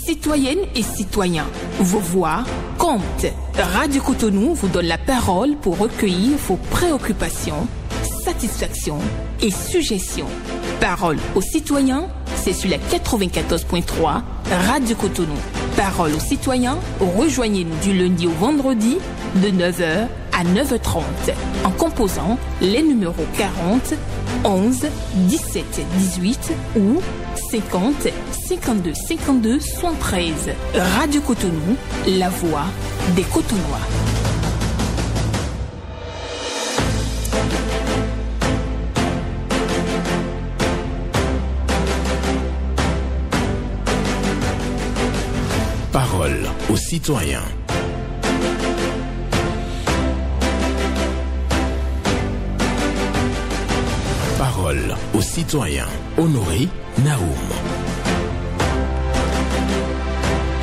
Citoyennes et citoyens, vos voix comptent. Radio Cotonou vous donne la parole pour recueillir vos préoccupations, satisfactions et suggestions. Parole aux citoyens, c'est sur la 94.3 Radio Cotonou. Parole aux citoyens, rejoignez-nous du lundi au vendredi de 9h à 9h30 en composant les numéros 40 11 17 18 ou 50 52 52 73. Radio Cotonou, la voix des Cotonois. Parole aux citoyens. Parole aux citoyens. Honoré Naoum.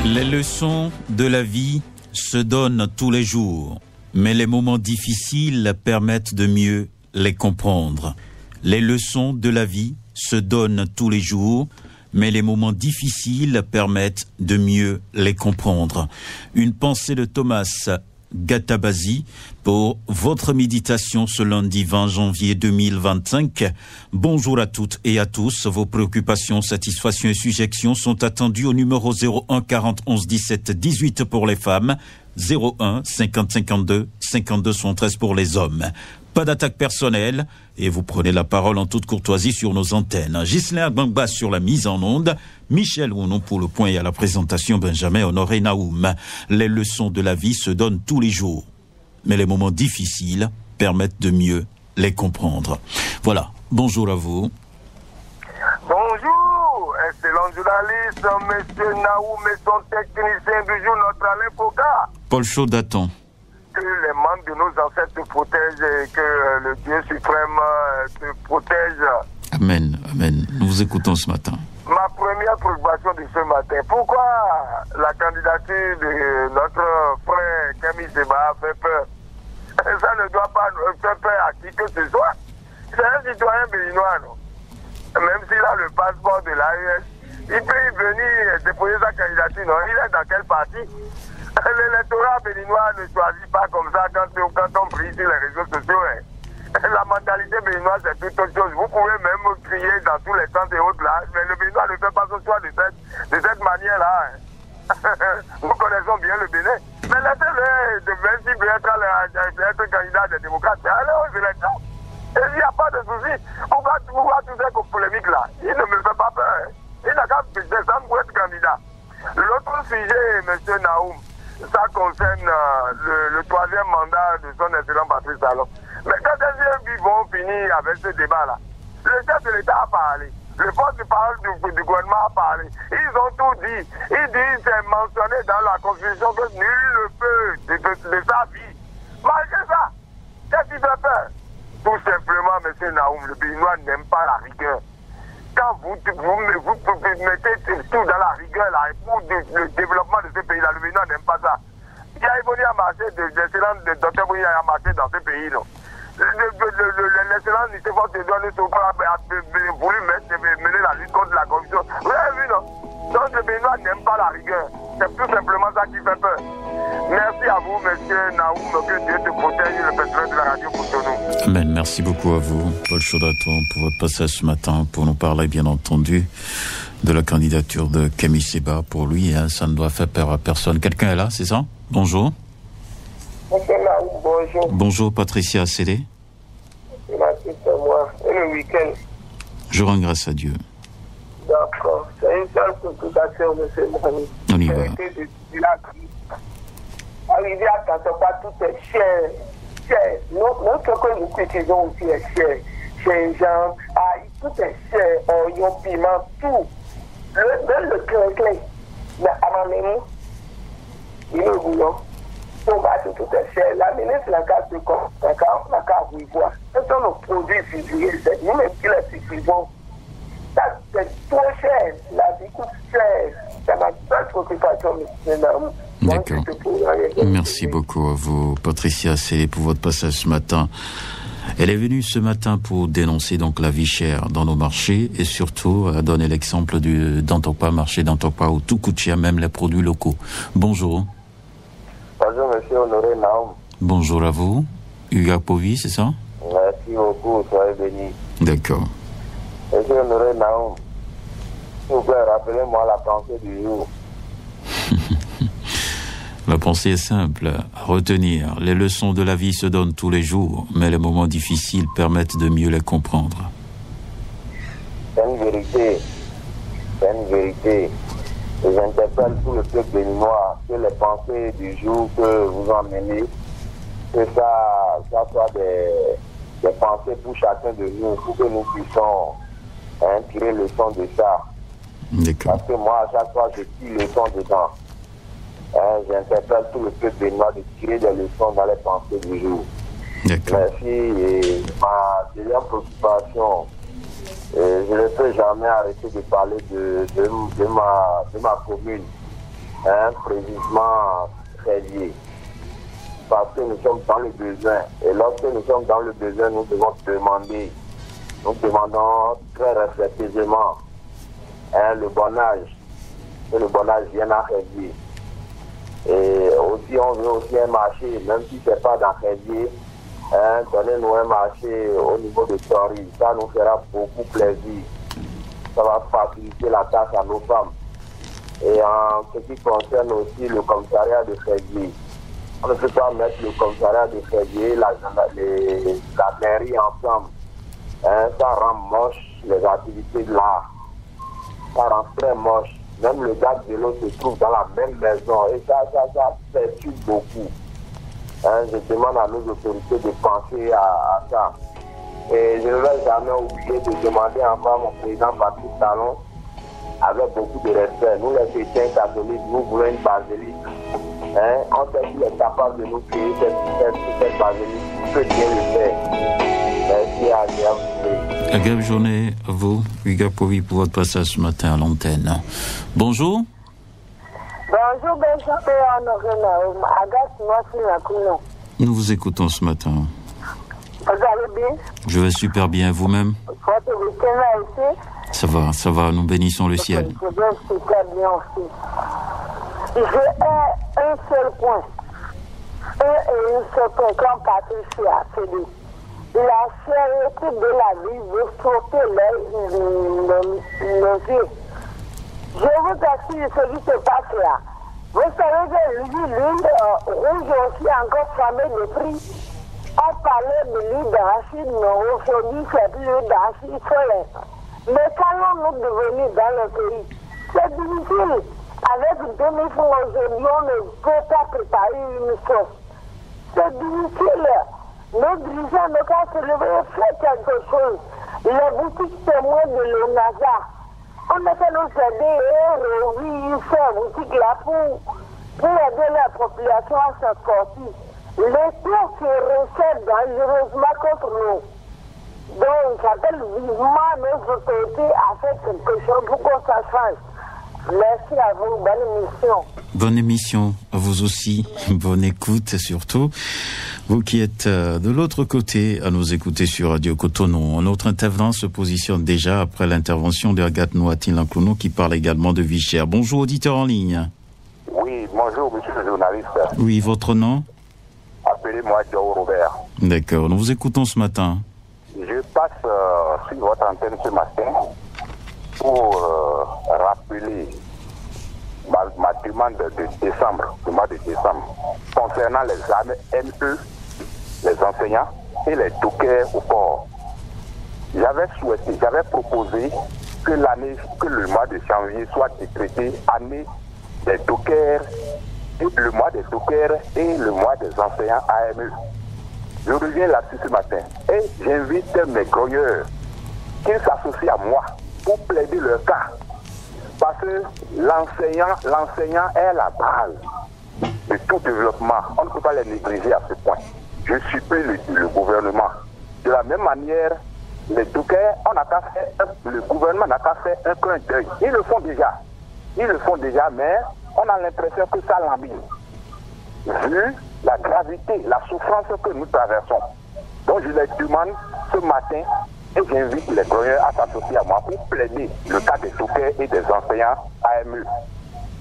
Les leçons de la vie se donnent tous les jours, mais les moments difficiles permettent de mieux les comprendre. Les leçons de la vie se donnent tous les jours, mais les moments difficiles permettent de mieux les comprendre. Une pensée de Thomas Gatabazi pour votre méditation ce lundi 20 janvier 2025. Bonjour à toutes et à tous. Vos préoccupations, satisfactions et suggestions sont attendues au numéro 01 40 11 17 18 pour les femmes, 01 50 52 52 73 pour les hommes. Pas d'attaque personnelle et vous prenez la parole en toute courtoisie sur nos antennes. Ghislain Gbangba sur la mise en onde, Michel Ounon pour le point et à la présentation, Benjamin Honoré Naoum. Les leçons de la vie se donnent tous les jours, mais les moments difficiles permettent de mieux les comprendre. Voilà, bonjour à vous. Bonjour, excellent journaliste, monsieur Naoum et son technicien du jour, notre Alain Foka. Paul Chaudaton. Que les membres de nos ancêtres te protègent et que le Dieu suprême te protège. Amen, amen. Nous vous écoutons ce matin. Ma première préoccupation de ce matin, pourquoi la candidature de notre frère Camille Seba fait peur? Ça ne doit pas faire peur à qui que ce soit. C'est un citoyen béninois, non? Même s'il a le passeport de l'AES, il peut y venir déposer sa candidature, non? Il est dans quel parti? L'électorat béninois ne choisit pas comme ça quand on brille sur les réseaux sociaux. Hein. La mentalité béninoise, c'est toute autre chose. Vous pouvez même crier dans tous les temps et autres là, mais le Béninois ne fait pas son choix de cette manière-là. Hein. Nous connaissons bien le Bénin. Mais laissez-le de 26 être candidat des démocrates. Allez aux élections. Et il n'y a pas de souci. Pourquoi tout cette polémique là? Il ne me fait pas peur. Hein. Il n'a qu'à descendre pour être candidat. L'autre sujet, M. Naoum, ça concerne le troisième mandat de son excellent Patrice Talon. Mais quand ils vont finir avec ce débat-là, le chef de l'État a parlé, le porte-parole du gouvernement a parlé, ils ont tout dit. Ils disent c'est mentionné dans la Constitution que nul ne peut de sa vie. Malgré ça, qu'est-ce qui fait peur? Tout simplement, M. Naoum, le Béninois n'aime pas la rigueur. Quand vous mettez tout dans la rigueur là, pour le développement de ce pays-là, le Bénin n'aime pas ça. Il y a évolué à marcher, l'excellent Dr Bouya a marché dans ce pays, non. L'excellent Nice Fort Edouard a voulu mener la lutte contre la corruption. Vous avez vu, non? Donc le Béninois n'aime pas la rigueur. C'est tout simplement ça qui fait peur. Merci à vous, monsieur Naoum, que Dieu te protège, le personnel de la radio Cotonou. Amen. Merci beaucoup à vous, Paul Chaudaton, pour votre passage ce matin, pour nous parler, bien entendu, de la candidature de Camille Seba. Pour lui, hein, ça ne doit faire peur à personne. Quelqu'un est là, c'est ça? Bonjour. Monsieur Naoum, bonjour. Bonjour, Patricia Assélé. Merci, c'est moi. Et le week-end? Je rends grâce à Dieu. D'accord. C'est une seule préoccupation, monsieur Naoum. On y va. Arrivé à Katopa, tout est cher. Cher. Notre que nous utilisons aussi est cher. Gingembre, tout est cher. Oignon, piment, tout. Même le clé. Mais à ma maison, il est bouillon. Tout est cher. La ministre, la carte de corps, la carte revoir. Ce sont nos produits fusillés. C'est nous-mêmes qui les utilisons. Ça, c'est trop cher. La vie coûte cher. C'est ma seule préoccupation, monsieur Naoum. D'accord. Merci beaucoup à vous, Patricia Assélé, pour votre passage ce matin. Elle est venue ce matin pour dénoncer donc la vie chère dans nos marchés et surtout donner l'exemple d'Antokpa, marché d'Antokpa où tout coûte cher, même les produits locaux. Bonjour. Bonjour, monsieur Honoré Naoum. Bonjour à vous. Hugues Povy, c'est ça? Merci beaucoup, soyez bénis. D'accord. Monsieur Honoré Naoum, s'il vous plaît, rappelez-moi la pensée du jour. La pensée est simple, à retenir. Les leçons de la vie se donnent tous les jours, mais les moments difficiles permettent de mieux les comprendre. C'est une vérité. C'est une vérité. Et j'interpelle tout le peuple béninois que les pensées du jour que vous emmenez, que ça soit des pensées pour chacun de nous, pour que nous puissions tirer le son de ça. D'accord. Parce que moi, à chaque fois, je tire le son dedans. J'interpelle tout le peuple béninois de tirer des leçons dans les pensées du jour. D'accord. Merci. Et ma deuxième préoccupation, je ne peux jamais arrêter de parler de ma commune, précisément Crélier. Parce que nous sommes dans le besoin. Et lorsque nous sommes dans le besoin, nous devons demander. Nous demandons très respectueusement le bon âge. Que le bon âge vienne à Crélier. Et aussi, on veut aussi un marché, même si ce n'est pas dans Crélier, donnez-nous un marché au niveau de Tori. Ça nous fera beaucoup plaisir. Ça va faciliter la tâche à nos femmes. Et en ce qui concerne aussi le commissariat de Crélier, on ne peut pas mettre le commissariat de Crélier, la mairie ensemble. Ça rend moche les activités de l'art. Ça rend très moche. Même le gars de l'eau se trouve dans la même maison. Et ça perturbe beaucoup. Je demande à nos autorités de penser à ça. Et je ne vais jamais oublier de demander encore à mon président Patrice Talon, avec beaucoup de respect. Nous, les chrétiens catholiques, nous voulons une basilique. On sait qu'il est capable de nous créer cette basilique. Il peut bien le faire. Merci à vous. Agréable journée à vous, Hugues Povy, pour votre passage ce matin à l'antenne. Bonjour. Bonjour, Honoré Naoum. Agathe, moi, c'est Nous vous écoutons ce matin. Vous allez bien? Je vais super bien, vous-même? Votre week-end a été? Ça va, nous bénissons le ciel. Je vais super bien aussi. J'ai un seul point. Un seul point, comme Patrice a fait dit. La chérité de la vie veut sauter nos yeux. Je vous assure ce qui se passe là. Vous savez que l'huile rouge aussi encore fameux de prix. On parlait de l'huile d'arachide, mais aujourd'hui c'est plus l'huile d'arachide solaire. Mais qu'allons-nous devenir dans le pays? C'est difficile. Avec 2000 francs aujourd'hui, on ne peut pas préparer une sauce. C'est difficile. Nos dirigeants ne peuvent se lever et faire quelque chose. Les boutiques témoins de l'ONASA, on ne peut nous aider et rouvrir ces boutiques-là pour aider la population à se sortir. L'État se recède dangereusement contre nous. Donc, j'appelle vivement nos autorités à faire quelque chose pour que ça change. Merci à vous, bonne émission. Bonne émission à vous aussi, bonne écoute surtout. Vous qui êtes de l'autre côté à nous écouter sur Radio Cotonou. Un autre intervenant se positionne déjà après l'intervention de Agathe Nouati-Lanclounou qui parle également de vie chère. Bonjour auditeur en ligne. Oui, bonjour monsieur le journaliste. Oui, votre nom? Appelez-moi Joe Robert. D'accord, nous vous écoutons ce matin. Je passe sur votre antenne ce matin pour rappeler ma demande de décembre, du mois de décembre, concernant les armées ME, les enseignants et les dockers au port. J'avais proposé que le mois de janvier soit décrété année des dockers, le mois des dockers et le mois des enseignants AME. Je reviens là-dessus ce matin et j'invite mes grogneurs qu'ils s'associent à moi pour plaider leur cas. Parce que l'enseignant est la base de tout développement. On ne peut pas les négliger à ce point. Je supplie le gouvernement. De la même manière, les dockers, le gouvernement n'a qu'à faire un clin d'œil. Ils le font déjà, mais on a l'impression que ça l'embille. Vu la gravité, la souffrance que nous traversons. Donc Donc je les demande ce matin et j'invite les chroniqueurs à s'associer à moi pour plaider le cas des dockers et des enseignants AME.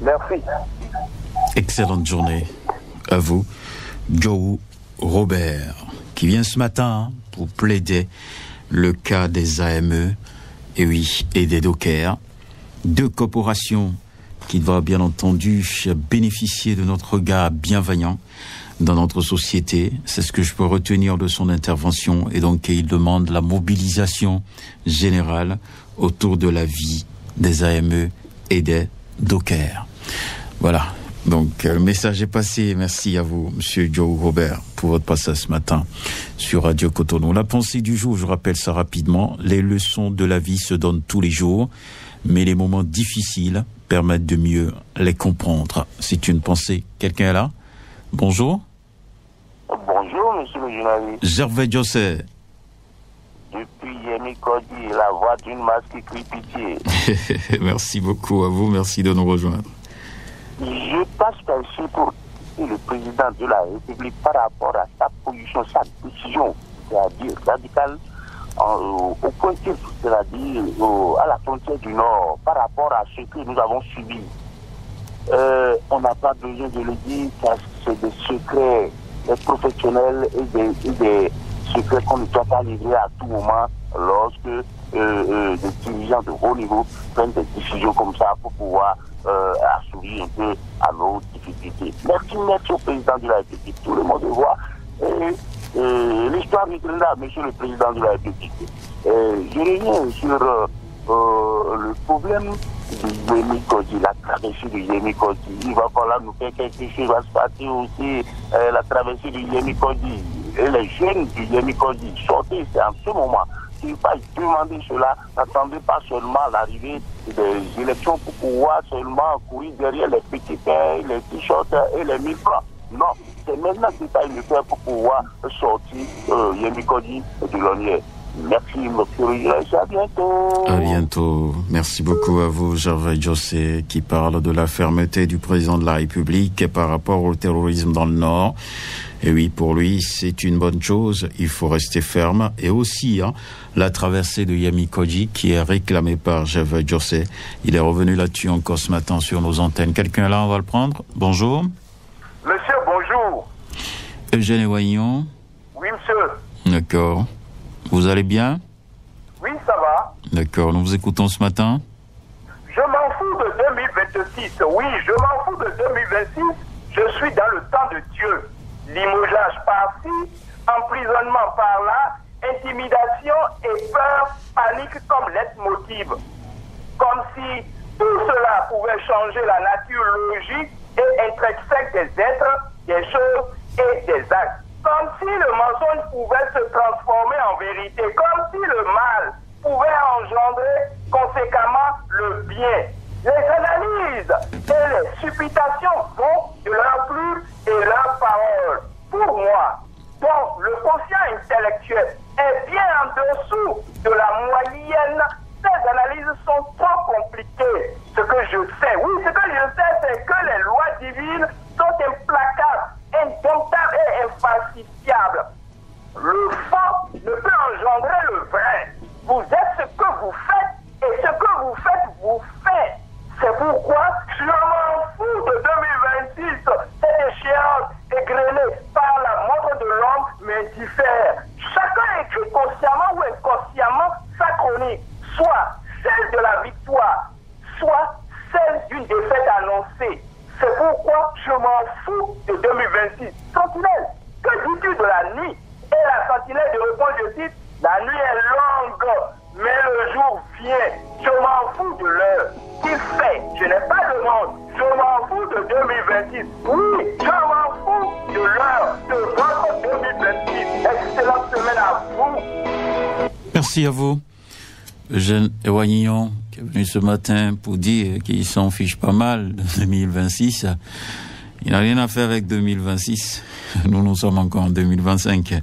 Merci. Excellente journée à vous, Joe Robert, qui vient ce matin pour plaider le cas des AME et des dockers, deux corporations qui doivent bien entendu bénéficier de notre regard bienveillant dans notre société. C'est ce que je peux retenir de son intervention, et donc il demande la mobilisation générale autour de la vie des AME et des dockers. Voilà. Donc, le message est passé. Merci à vous, Monsieur Joe Robert, pour votre passage ce matin sur Radio Cotonou. La pensée du jour, je rappelle ça rapidement. Les leçons de la vie se donnent tous les jours, mais les moments difficiles permettent de mieux les comprendre. C'est une pensée. Quelqu'un est là? Bonjour. Bonjour, monsieur le journaliste. Gervais José. Depuis Yemi Kodi, la voix d'une masse qui crie pitié. Merci beaucoup à vous. Merci de nous rejoindre. Je passe par-ci pour le président de la République par rapport à sa position, sa décision, c'est-à-dire radicale, au point titre, c'est-à-dire à la frontière du Nord, par rapport à ce que nous avons subi. On n'a pas besoin de le dire, parce que c'est des secrets professionnels et des secrets qu'on ne doit pas livrer à tout moment lorsque des dirigeants de haut niveau prennent des décisions comme ça pour pouvoir assouvir un peu à nos difficultés. Merci au président de la République. Tout le monde voit l'histoire reviendra, monsieur le président de la République. Je reviens sur le problème de Yemi Kodi, la traversée de Yemi Kodi. Il va falloir nous faire quelque chose, va se passer aussi la traversée de Yemi Kodi. Et les jeunes du Yemi Kodi, sortez, c'est en ce moment. Il ne faut pas demander cela, n'attendez pas seulement l'arrivée des élections pour pouvoir seulement courir derrière les petits pains, les t-shirts et les 1000 francs. Non, c'est maintenant qu'il faut le faire pour pouvoir sortir Yemi Kodi de l'Onier. Merci, monsieur. À bientôt. À bientôt. Merci beaucoup à vous, Gervais José, qui parle de la fermeté du président de la République par rapport au terrorisme dans le Nord. Et oui, pour lui, c'est une bonne chose. Il faut rester ferme. Et aussi, la traversée de Yemi Kodi, qui est réclamée par Gervais José. Il est revenu là-dessus encore ce matin sur nos antennes. Quelqu'un là, on va le prendre. Bonjour. Monsieur, bonjour. Eugène Ewaignon. Oui, monsieur. D'accord. Vous allez bien? Oui, ça va. D'accord, nous vous écoutons ce matin. Je m'en fous de 2026. Oui, je m'en fous de 2026. Je suis dans le temps de Dieu. Limogeage par-ci, emprisonnement par-là, intimidation et peur, panique comme leitmotiv. Comme si tout cela pouvait changer la nature logique et intrinsèque des êtres, des choses et des actes. Comme si le mensonge pouvait se transformer en vérité, comme si le mal pouvait engendrer conséquemment le bien. Les analyses et les supputations vont de leur plume et leur parole. Pour moi, donc le quotient intellectuel est bien en dessous de la moyenne. Ces analyses sont trop compliquées. Ce que je sais, c'est que les lois divines sont implacables, indomptables et infalsifiables. Le faux ne peut engendrer le vrai. Vous êtes ce que vous faites et ce que vous faites, vous faites. C'est pourquoi je m'en fous de 2026. Cette échéance égrenée par la montre de l'homme m'indiffère. Chacun écrit consciemment ou inconsciemment sa chronique, soit celle de la victoire, soit celle d'une défaite annoncée. C'est pourquoi je m'en fous de 2026. Sentinelle, que dis-tu de la nuit? Et la sentinelle de répond, je cite, la nuit est longue, mais le jour vient. Je m'en fous de l'heure. Qu'il fait, je n'ai pas de monde. Je m'en fous de 2026. Oui, je m'en fous de l'heure de votre 2026. Excellente semaine à vous. Merci à vous. Eugène Ewaignon, qui est venu ce matin pour dire qu'il s'en fiche pas mal de 2026. Il n'a rien à faire avec 2026. Nous sommes encore en 2025.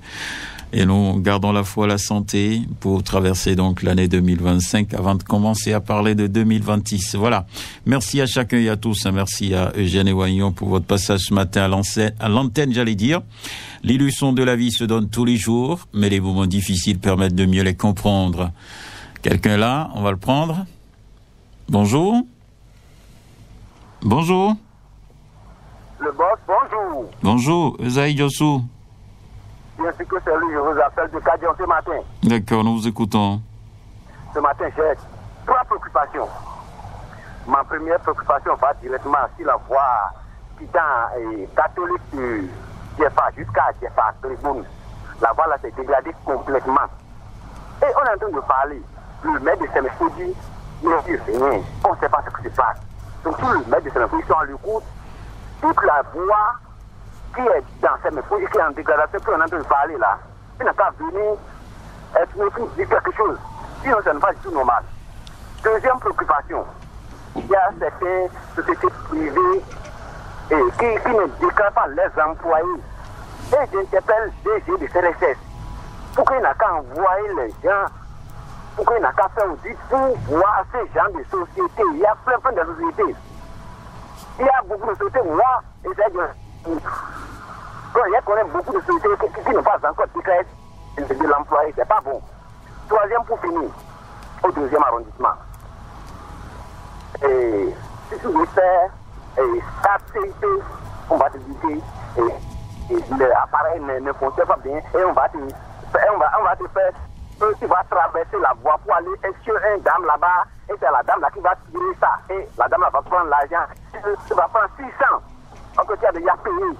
Et nous gardons la foi, la santé pour traverser donc l'année 2025 avant de commencer à parler de 2026. Voilà. Merci à chacun et à tous. Merci à Eugène et Wagnon pour votre passage ce matin à l'antenne, j'allais dire. Les leçons de la vie se donnent tous les jours, mais les moments difficiles permettent de mieux les comprendre. Quelqu'un là, on va le prendre. Bonjour. Bonjour. Le boss, bonjour. Bonjour, Esaïe Yossou. Bien sûr que c'est lui, je vous appelle de Cadion ce matin. D'accord, nous vous écoutons. Ce matin, j'ai 3 préoccupations. Ma première préoccupation va directement sur la voie quittant catholique de Diefa jusqu'à Diefa, Triboun. La voie là s'est dégradée complètement. Et on est en train de parler. Le maire de Séméfodi ne dit rien. On ne sait pas ce qui se passe. Donc tous les maires de Séméfodi sont en l'écoute. Toute la voie qui est dans Séméfodi, qui est en dégradation, qu'on est en train de parler là, il n'a qu'à venir dire quelque chose. Sinon, ça n'est pas du tout normal. Deuxième préoccupation, il y a certaines sociétés privées qui ne déclarent pas les employés. Et j'interpelle DG de CLSS pour qu'il n'a qu'à envoyer les gens, pour qu'il n'a qu'à faire audit pour voir ces gens de sociétés. Il y a plein de sociétés. Il y a beaucoup de sociétés, moi, et c'est il y a beaucoup de sociétés qui n'ont pas encore déclaré de l'employé, c'est pas bon. Troisième pour finir, au 2e arrondissement. Et si tu veux faire 4 CIP, on va te dire que l'appareil ne fonctionne pas bien et on va te faire, tu vas traverser la voie pour aller sur une dame là-bas et c'est la dame là qui va tirer ça et la dame là va prendre l'argent, tu vas prendre 600, alors que tu as déjà payé.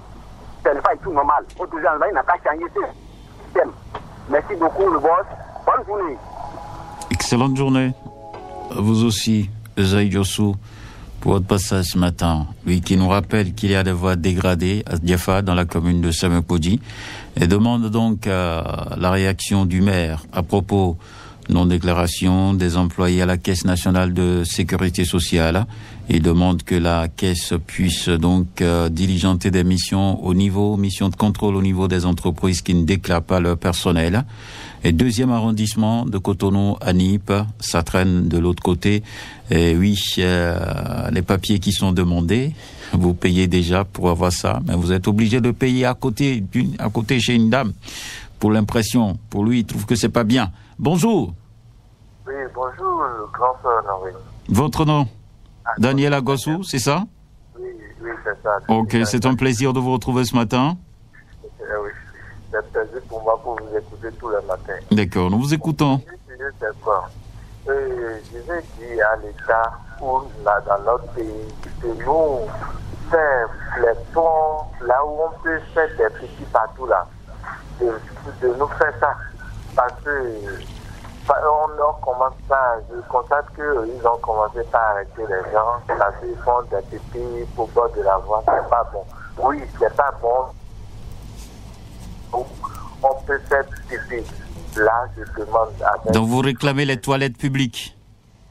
Ce n'est pas du tout normal. Au 2e arrondissement, il n'a pas changé ce système. Merci beaucoup le boss. Bonne journée. Excellente journée. À vous aussi, Esaïe Yossou, pour votre passage ce matin. Lui qui nous rappelle qu'il y a des voies dégradées à Diefa, dans la commune de Séméfodi, et demande donc la réaction du maire à propos non-déclaration des employés à la Caisse nationale de sécurité sociale. Il demande que la Caisse puisse donc diligenter des missions de contrôle au niveau des entreprises qui ne déclarent pas leur personnel. Et 2e arrondissement de Cotonou à Nip, ça traîne de l'autre côté. Et oui, les papiers qui sont demandés, vous payez déjà pour avoir ça, mais vous êtes obligé de payer à côté chez une dame pour l'impression. Pour lui, il trouve que c'est pas bien. Bonjour. Oui, bonjour, grand frère Henri. Votre nom? Daniel Agossou, c'est ça? Oui, c'est ça. Ok, c'est un plaisir de vous retrouver ce matin. Oui, c'est un plaisir pour moi pour vous écouter tous les matins. D'accord, nous vous écoutons. C'est quoi? Je vais dire à l'État ou dans notre pays de nous faire les ponts là où on peut faire des petits partout là, de nous faire ça. Parce que on commence pas, je constate qu'ils ont commencé par arrêter les gens parce qu'ils font des pipis au bord de la voie, c'est pas bon. Oui, c'est pas bon. On peut faire pipi. Là, je demande à... Donc vous réclamez les toilettes publiques?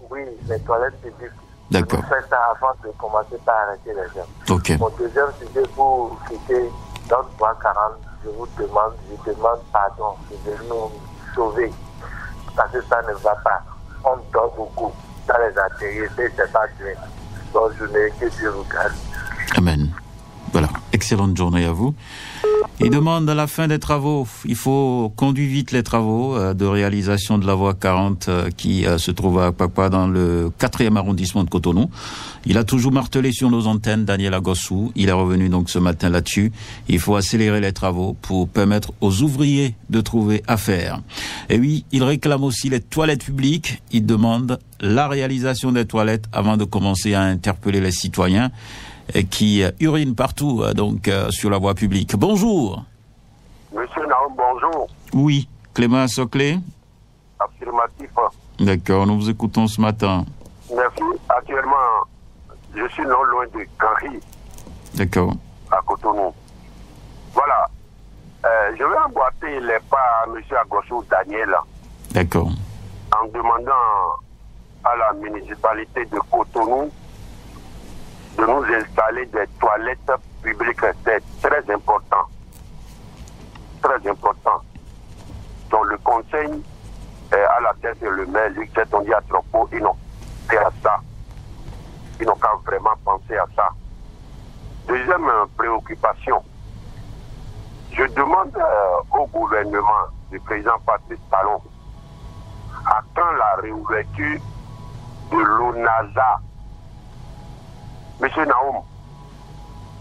Oui, les toilettes publiques. D'accord. Je fais ça avant de commencer par arrêter les gens. Ok. Mon deuxième sujet pour quitter dans 340, je demande pardon de nous sauver. Parce que ça ne va pas. On dort beaucoup dans les ateliers, c'est pas bien. Bonne journée, que Dieu vous garde. Amen. Voilà, excellente journée à vous. Il demande à la fin des travaux, il faut conduire vite les travaux de réalisation de la voie 40 qui se trouve à Papa dans le 4e arrondissement de Cotonou. Il a toujours martelé sur nos antennes, Daniel Agossou. Il est revenu donc ce matin là-dessus. Il faut accélérer les travaux pour permettre aux ouvriers de trouver à faire. Et oui, il réclame aussi les toilettes publiques. Il demande la réalisation des toilettes avant de commencer à interpeller les citoyens qui urinent partout sur la voie publique. Bonjour. Monsieur Naoum, bonjour. Oui, Clément Soclé. Affirmatif. D'accord, nous vous écoutons ce matin. Merci. Actuellement, je suis non loin de Canry. D'accord. À Cotonou. Voilà. Je vais emboîter les pas à M. Agossou Daniel. D'accord. En demandant à la municipalité de Cotonou de nous installer des toilettes publiques. C'est très important. Très important. le conseil à la tête le maire Luc Tondi à Tropo, ils n'ont fait à ça. Ils n'ont qu'à vraiment penser à ça. Deuxième préoccupation, je demande au gouvernement du président Patrice Talon à quand la réouverture de l'ONASA. Monsieur Naoum,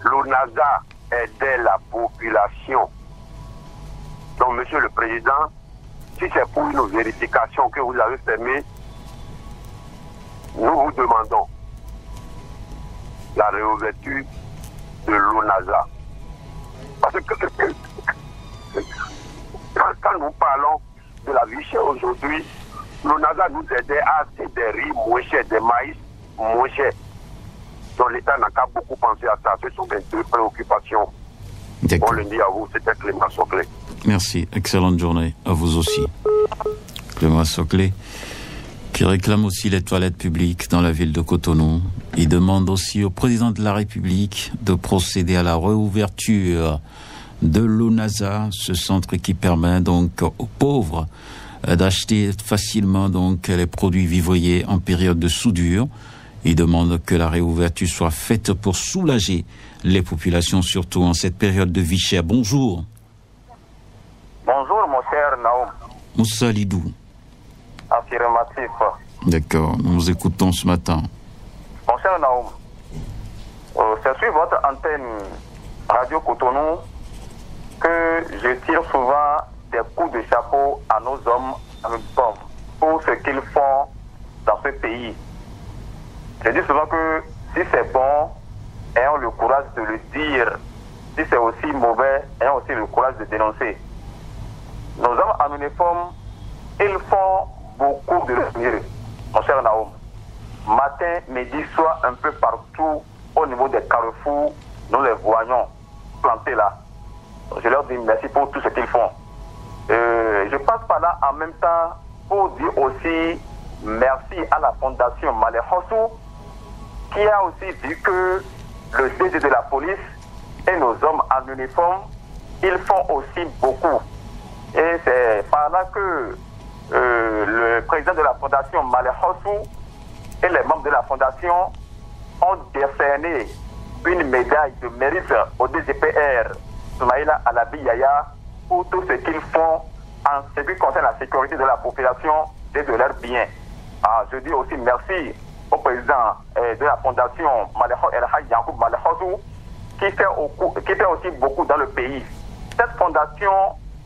l'ONASA aidait la population. Donc, monsieur le président, si c'est pour une vérification que vous avez fermée, nous vous demandons la réouverture de l'ONASA. Parce que quand nous parlons de la vie chère aujourd'hui, l'ONASA nous aidait à acheter des riz moins chers, des maïs moins chers. Donc l'État n'a qu'à beaucoup penser à ça. Ce sont des deux préoccupations. On le dit à vous, c'était Clément Soclé. Merci, excellente journée à vous aussi. Clément Soclé, qui réclame aussi les toilettes publiques dans la ville de Cotonou. Il demande aussi au président de la République de procéder à la réouverture de l'ONASA, ce centre qui permet donc aux pauvres d'acheter facilement donc les produits vivriers en période de soudure. Il demande que la réouverture soit faite pour soulager les populations, surtout en cette période de vie chère. Bonjour. Bonjour, mon cher Naoum. Moussa Lidou. Affirmatif. D'accord, nous vous écoutons ce matin. Mon cher Naoum, c'est sur votre antenne Radio Cotonou que je tire souvent des coups de chapeau à nos hommes pour ce qu'ils font dans ce pays. Je dis souvent que si c'est bon, ayons le courage de le dire. Si c'est aussi mauvais, ayons aussi le courage de dénoncer. Nos hommes en uniforme, ils font beaucoup de mieux, mon cher Naoum. Matin, midi, soir, un peu partout, au niveau des carrefours, nous les voyons plantés là. Je leur dis merci pour tout ce qu'ils font. Je passe par là en même temps pour dire aussi merci à la fondation Malé Hossou qui a aussi dit que le DG de la police et nos hommes en uniforme, ils font aussi beaucoup. Et c'est par là que le président de la fondation Malé Hossou et les membres de la fondation ont décerné une médaille de mérite au DGPR Soumaïla Alabi Yaya pour tout ce qu'ils font en ce qui concerne la sécurité de la population et de leurs biens. Je dis aussi merci au président de la fondation El Hadj Yankoub Malé Hossou qui fait aussi beaucoup dans le pays. Cette fondation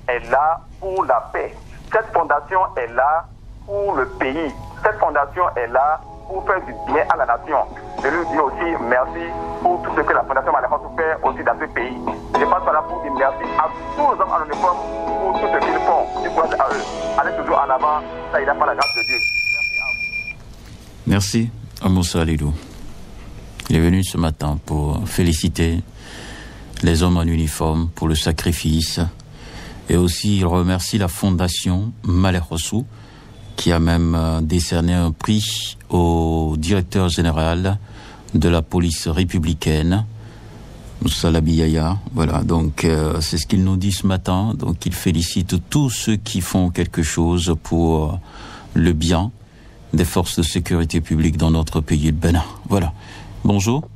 est là pour la paix. Cette fondation est là pour le pays. Cette fondation est là pour faire du bien à la nation. Je lui dis aussi merci pour tout ce que la fondation Malé Hossou fait aussi dans ce pays. Je passe par là pour dire merci à tous les hommes en uniforme pour tout ce qu'ils font. Du courage à eux. Allez toujours en avant. Ça ira par la grâce de Dieu. Merci à Moussa Lidou. Il est venu ce matin pour féliciter les hommes en uniforme pour le sacrifice. Et aussi, il remercie la fondation Malé Hossou qui a même décerné un prix au directeur général de la police républicaine, Moussa Labiyaya. Voilà, donc c'est ce qu'il nous dit ce matin. Donc il félicite tous ceux qui font quelque chose pour le bien des forces de sécurité publique dans notre pays, le Bénin. Voilà. Bonjour.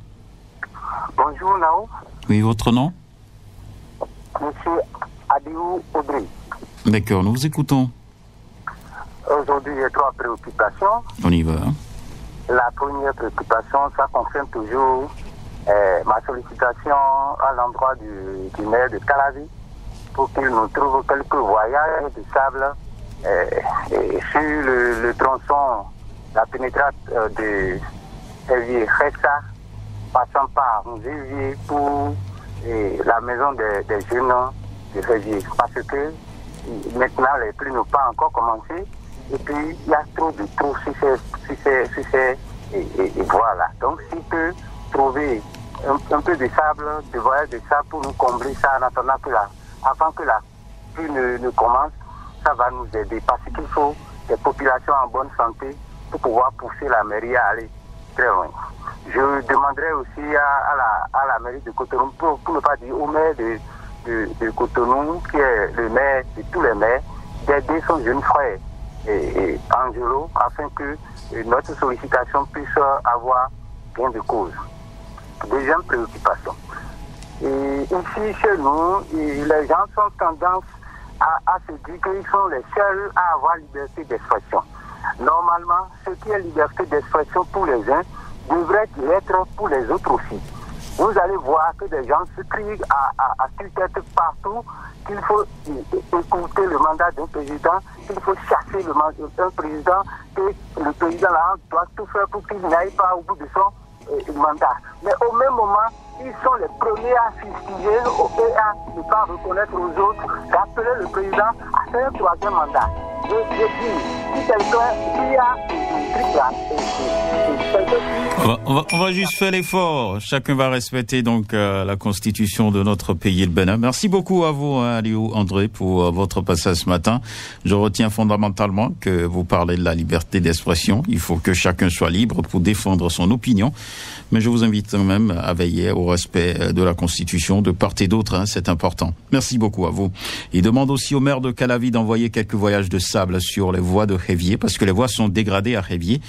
Bonjour, Nao. Oui, votre nom? Monsieur Adiou Audrey. D'accord, nous vous écoutons. Aujourd'hui, j'ai 3 préoccupations. On y va. La première préoccupation, ça concerne toujours ma sollicitation à l'endroit du maire de Calavi pour qu'il nous trouve quelques voyages de sable sur le tronçon, la pénétrate de Hervier Khessa, passant par Mouzivier pour la maison des jeunes de Hervier. Parce que maintenant, les pluies n'ont pas encore commencé. Et puis, il y a trop de trous sur ces voies-là. Donc, s'il peut trouver un peu de sable, de voyage de sable pour nous combler ça en attendant avant que la pluie ne commence, ça va nous aider. Parce qu'il faut des populations en bonne santé pour pouvoir pousser la mairie à aller très loin. Je demanderai aussi à la mairie de Cotonou, pour ne pas dire au maire de Cotonou, qui est le maire de tous les maires, d'aider son jeune frère, Angelo, afin que notre sollicitation puisse avoir gain de cause. Deuxième préoccupation. Et ici, chez nous, les gens ont tendance à se dire qu'ils sont les seuls à avoir liberté d'expression. Normalement, ce qui est liberté d'expression pour les uns devrait l'être pour les autres aussi. Vous allez voir que des gens se crient à tue-tête partout qu'il faut écouter le mandat d'un président, qu'il faut chasser un président, que le président là doit tout faire pour qu'il n'aille pas au bout de son mandat. Mais au même moment, ils sont les premiers à fustiger et à ne pas reconnaître aux autres, d'appeler le président à faire un troisième mandat. Je dis, si quelqu'un qui a un truc là, on va juste faire l'effort. Chacun va respecter donc la constitution de notre pays, le Bénin. Merci beaucoup à vous, Aliou André, pour votre passage ce matin. Je retiens fondamentalement que vous parlez de la liberté d'expression. Il faut que chacun soit libre pour défendre son opinion. Mais je vous invite quand même à veiller au respect de la Constitution de part et d'autre, hein, c'est important. Merci beaucoup à vous. Il demande aussi au maire de Calavi d'envoyer quelques voyages de sable sur les voies de Révier, parce que les voies sont dégradées à Révier.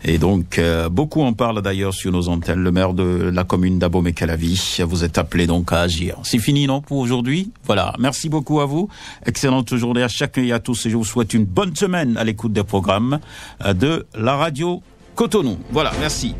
Et donc, beaucoup en parlent d'ailleurs sur nos antennes. Le maire de la commune d'Abomey-Calavi, vous êtes appelé donc à agir. C'est fini, non, pour aujourd'hui? Voilà. Merci beaucoup à vous. Excellente journée à chacun et à tous. Et je vous souhaite une bonne semaine à l'écoute des programmes de la radio Cotonou. Voilà. Merci.